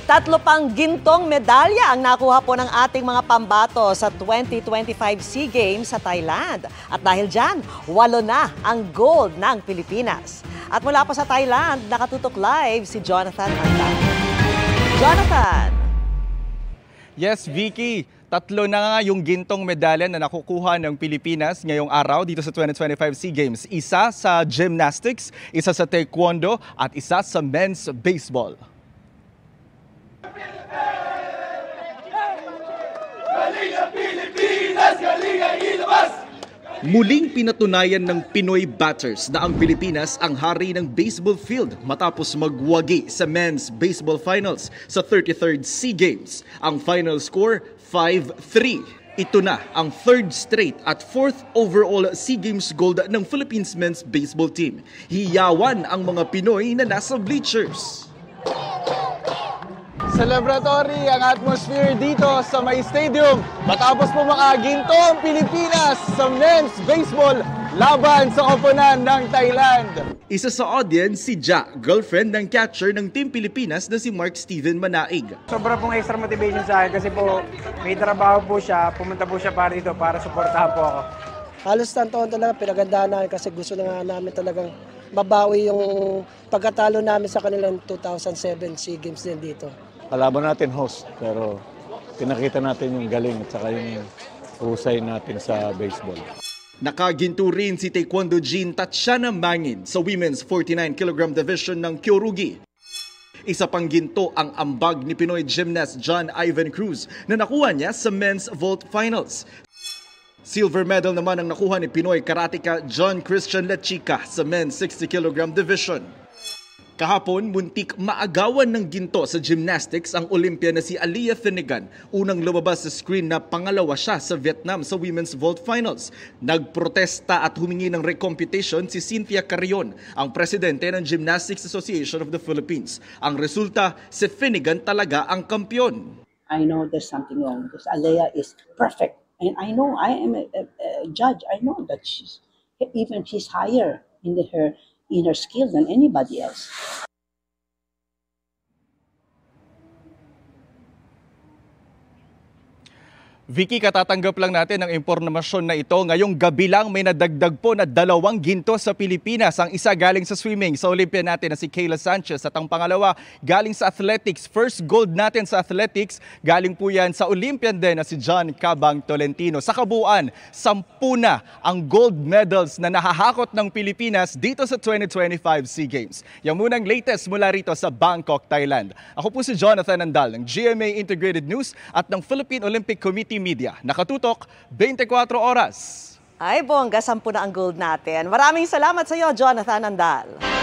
Tatlo pang gintong medalya ang nakuha po ng ating mga pambato sa 2025 SEA Games sa Thailand. At dahil dyan, 8 na ang gold ng Pilipinas. At mula po sa Thailand, nakatutok live si Jonathan Andal. Jonathan! Yes, Vicky. 3 na nga yung gintong medalya na nakukuha ng Pilipinas ngayong araw dito sa 2025 SEA Games. Isa sa gymnastics, isa sa taekwondo, at isa sa men's baseball. Muling pinatunayan ng Pinoy batters na ang Pilipinas ang hari ng baseball field matapos magwagi sa men's baseball finals sa 33rd SEA Games. Ang final score, 5-3. Ito na ang 3rd straight at 4th overall SEA Games gold ng Philippines men's baseball team. Hiyawan ang mga Pinoy na nasa bleachers. Celebratory ang atmosphere dito sa May Stadium matapos po makaginto ang Pilipinas sa men's baseball laban sa koponan ng Thailand. Isa sa audience si Ja, girlfriend ng catcher ng Team Pilipinas na si Mark Steven Manaig. Sobra pong extra motivation sa akin kasi po may trabaho po siya, pumunta po siya para dito para suportahan po ako. Halos tantaon talaga pinagandahan namin kasi gusto na nga namin talagang mabawi yung pagkatalo namin sa kanilang 2007 SEA Games din dito. Kalaban natin host, pero pinakita natin yung galing at saka yung husay natin sa baseball. Nakaginto rin si Taekwondo Jean Tatiana Mangin sa Women's 49kg division ng Kyorugi. Isa pang ginto ang ambag ni Pinoy gymnast John Ivan Cruz na nakuha niya sa men's vault finals. Silver medal naman ang nakuha ni Pinoy karateka John Christian Lechica sa men's 60kg division. Kahapon, muntik maagawan ng ginto sa gymnastics ang Olympian na si Aliyah Finnegan. Unang lumabas sa screen na pangalawa siya sa Vietnam sa Women's Vault Finals. Nagprotesta at humingi ng recomputation si Cynthia Carrion, ang presidente ng Gymnastics Association of the Philippines. Ang resulta, si Finnegan talaga ang kampyon. I know there's something wrong because Aliyah is perfect. And I know I am a judge. I know that she's higher in her skill than anybody else. Vicky, katatanggap lang natin ang impormasyon na ito. Ngayong gabi lang may nadagdag po na 2 ginto sa Pilipinas. Ang isa galing sa swimming sa Olympia natin na si Kayla Sanchez at ang pangalawa galing sa athletics. First gold natin sa athletics galing po yan sa Olympian din na si John Cabang Tolentino. Sa kabuuan, 10 na ang gold medals na nahahakot ng Pilipinas dito sa 2025 SEA Games. Yan munang latest mula rito sa Bangkok, Thailand. Ako po si Jonathan Andal ng GMA Integrated News at ng Philippine Olympic Committee Media. Nakatutok, 24 oras. Ay, bongga, 10 na ang gold natin. Maraming salamat sa iyo, Jonathan Andal.